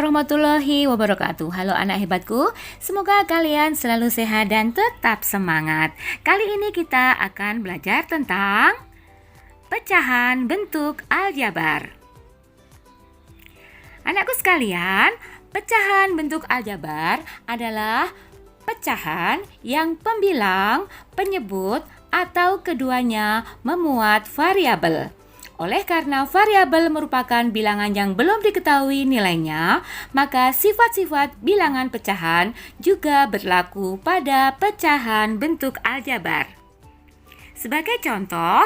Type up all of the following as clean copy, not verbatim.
warahmatullahi wabarakatuh. Halo anak hebatku, semoga kalian selalu sehat dan tetap semangat. Kali ini kita akan belajar tentang pecahan bentuk aljabar. Anakku sekalian, pecahan bentuk aljabar adalah pecahan yang pembilang, penyebut, atau keduanya memuat variabel. Oleh karena variabel merupakan bilangan yang belum diketahui nilainya, maka sifat-sifat bilangan pecahan juga berlaku pada pecahan bentuk aljabar. Sebagai contoh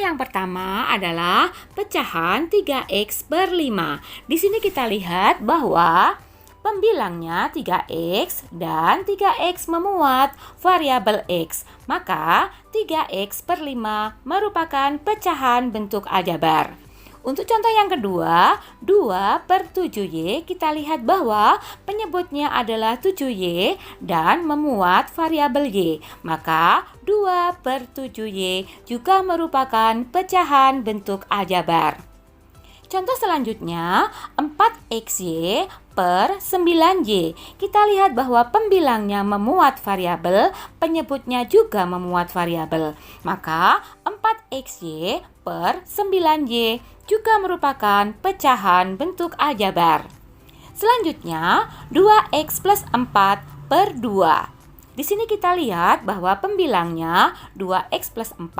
yang pertama adalah pecahan 3x per 5. Di sini kita lihat bahwa pembilangnya 3x dan 3x memuat variabel x. Maka 3x per 5 merupakan pecahan bentuk aljabar. Untuk contoh yang kedua, 2 per 7y, kita lihat bahwa penyebutnya adalah 7y dan memuat variabel y. Maka 2 per 7y juga merupakan pecahan bentuk aljabar. Contoh selanjutnya, 4xy per 9y. Kita lihat bahwa pembilangnya memuat variabel, penyebutnya juga memuat variabel. Maka 4xy per 9y juga merupakan pecahan bentuk aljabar. Selanjutnya, 2x plus 4 per 2. Di sini kita lihat bahwa pembilangnya 2x plus 4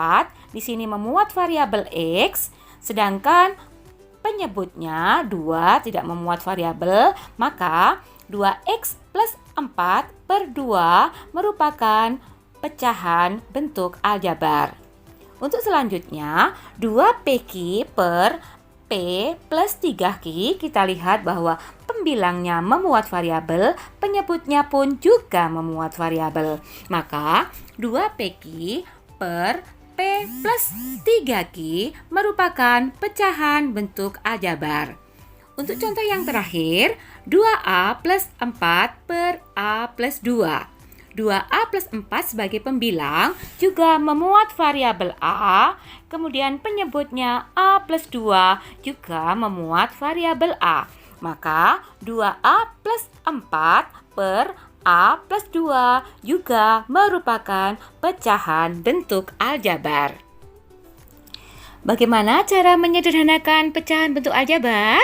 di sini memuat variabel x, sedangkan penyebutnya 2 tidak memuat variabel, maka 2x plus 4 per 2 merupakan pecahan bentuk aljabar. Untuk selanjutnya, 2pq per p plus 3q, kita lihat bahwa pembilangnya memuat variabel, penyebutnya pun juga memuat variabel. Maka 2pq per P plus 3Q merupakan pecahan bentuk aljabar. Untuk contoh yang terakhir, 2A plus 4 per A plus 2. 2A plus 4 sebagai pembilang juga memuat variabel A, kemudian penyebutnya A plus 2 juga memuat variabel A. Maka 2A plus 4 per A plus 2 juga merupakan pecahan bentuk aljabar. Bagaimana cara menyederhanakan pecahan bentuk aljabar?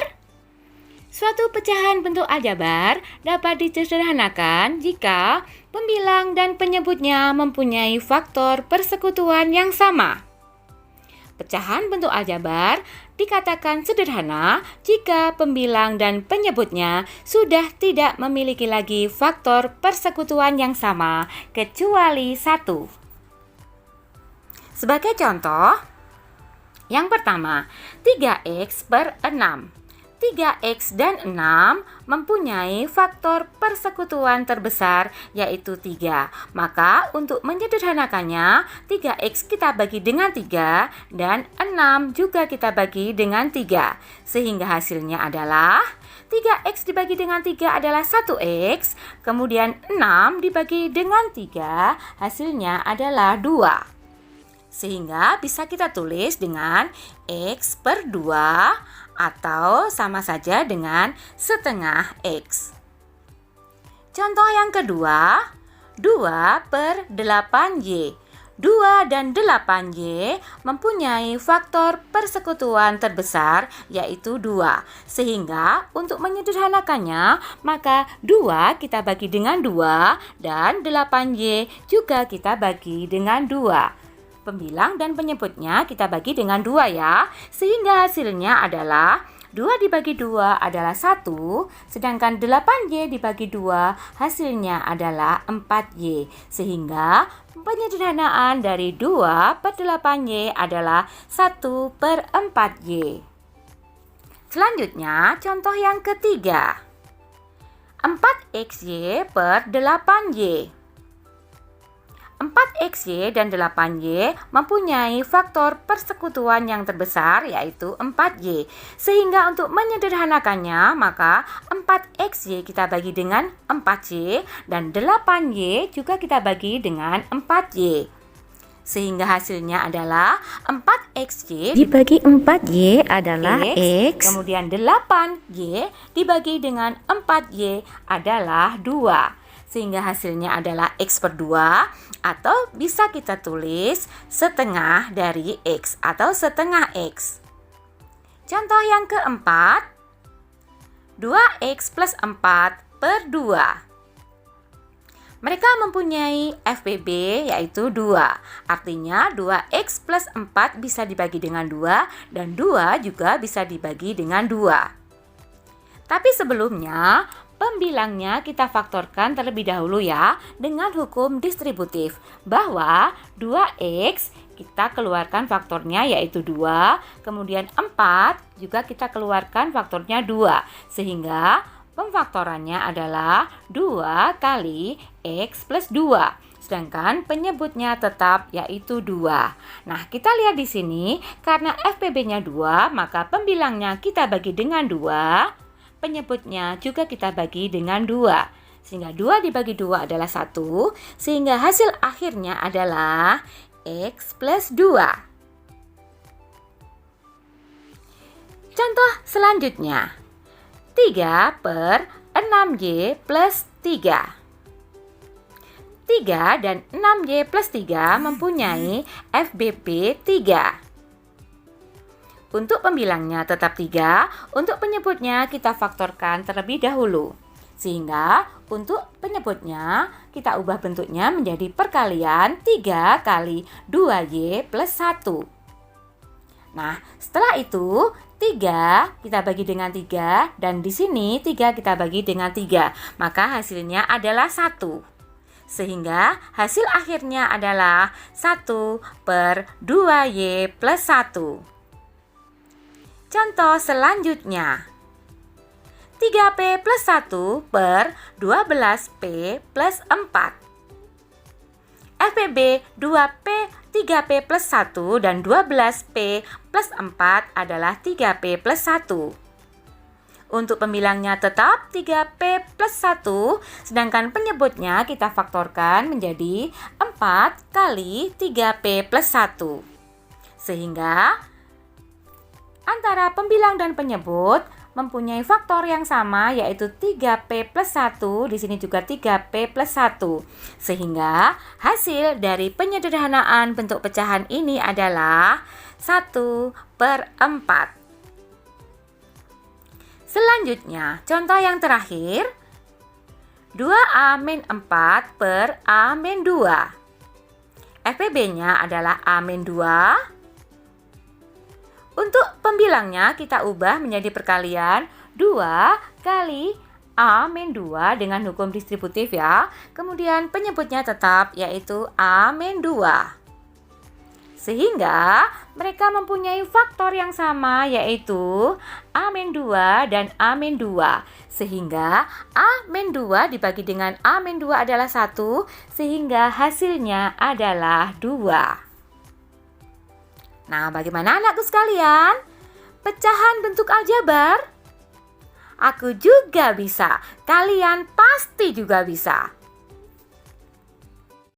Suatu pecahan bentuk aljabar dapat disederhanakan jika pembilang dan penyebutnya mempunyai faktor persekutuan yang sama. Pecahan bentuk aljabar dikatakan sederhana jika pembilang dan penyebutnya sudah tidak memiliki lagi faktor persekutuan yang sama kecuali satu. Sebagai contoh, yang pertama, 3x per 6. 3x dan 6 mempunyai faktor persekutuan terbesar yaitu 3. Maka untuk menyederhanakannya, 3x kita bagi dengan 3 dan 6 juga kita bagi dengan 3. Sehingga hasilnya adalah 3x dibagi dengan 3 adalah 1x, kemudian 6 dibagi dengan 3 hasilnya adalah 2. Sehingga bisa kita tulis dengan x per 2 atau sama saja dengan setengah x. Contoh yang kedua, 2 per 8y. 2 dan 8y mempunyai faktor persekutuan terbesar yaitu 2. Sehingga untuk menyederhanakannya, maka 2 kita bagi dengan 2 dan 8y juga kita bagi dengan 2. Pembilang dan penyebutnya kita bagi dengan 2 ya. Sehingga hasilnya adalah 2 dibagi 2 adalah 1, sedangkan 8y dibagi 2 hasilnya adalah 4y. Sehingga penyederhanaan dari 2 per 8y adalah 1 per 4y. Selanjutnya contoh yang ketiga, 4xy per 8y. 4xy dan 8y mempunyai faktor persekutuan yang terbesar yaitu 4y. Sehingga untuk menyederhanakannya, maka 4xy kita bagi dengan 4y dan 8y juga kita bagi dengan 4y. Sehingga hasilnya adalah 4XY Dibagi 4Y adalah X. Kemudian 8Y dibagi dengan 4Y adalah 2. Sehingga hasilnya adalah X per 2, atau bisa kita tulis setengah dari X atau setengah X. Contoh yang keempat, 2X plus 4 per 2. Mereka mempunyai FBB yaitu 2. Artinya 2X plus 4 bisa dibagi dengan 2 dan 2 juga bisa dibagi dengan 2. Tapi sebelumnya, pembilangnya kita faktorkan terlebih dahulu ya dengan hukum distributif, bahwa 2X kita keluarkan faktornya yaitu 2, kemudian 4 juga kita keluarkan faktornya 2, sehingga pemfaktorannya adalah 2 kali X plus 2. Sedangkan penyebutnya tetap yaitu 2. Nah, kita lihat di sini, karena FPB-nya 2, maka pembilangnya kita bagi dengan 2. Penyebutnya juga kita bagi dengan 2. Sehingga 2 dibagi 2 adalah 1. Sehingga hasil akhirnya adalah X plus 2. Contoh selanjutnya. 3 per 6Y plus 3. 3 dan 6Y plus 3 mempunyai FBB 3. Untuk pembilangnya tetap 3, untuk penyebutnya kita faktorkan terlebih dahulu. Sehingga untuk penyebutnya kita ubah bentuknya menjadi perkalian 3 kali 2Y plus 1. Nah, setelah itu 3 kita bagi dengan 3 dan di sini 3 kita bagi dengan 3. Maka hasilnya adalah 1. Sehingga hasil akhirnya adalah 1 per 2Y plus 1. Contoh selanjutnya, 3P plus 1 per 12P plus 4. FPB 2P, 3P plus 1 dan 12P plus 4 adalah 3P plus 1. Untuk pembilangnya tetap 3P plus 1, sedangkan penyebutnya kita faktorkan menjadi 4 kali 3P plus 1. Sehingga antara pembilang dan penyebut mempunyai faktor yang sama yaitu 3P plus 1, di sini juga 3P plus 1. Sehingga hasil dari penyederhanaan bentuk pecahan ini adalah 1 per 4. Selanjutnya, contoh yang terakhir, 2A-4 per A-2. FPB-nya adalah A-2. Untuk pembilangnya kita ubah menjadi perkalian 2 kali A-2 dengan hukum distributif ya. Kemudian penyebutnya tetap yaitu A-2. Sehingga mereka mempunyai faktor yang sama yaitu A-2 dan A-2. Sehingga A-2 dibagi dengan A-2 adalah 1, sehingga hasilnya adalah 2. Nah, bagaimana anakku sekalian? Pecahan bentuk aljabar? Aku juga bisa. Kalian pasti juga bisa.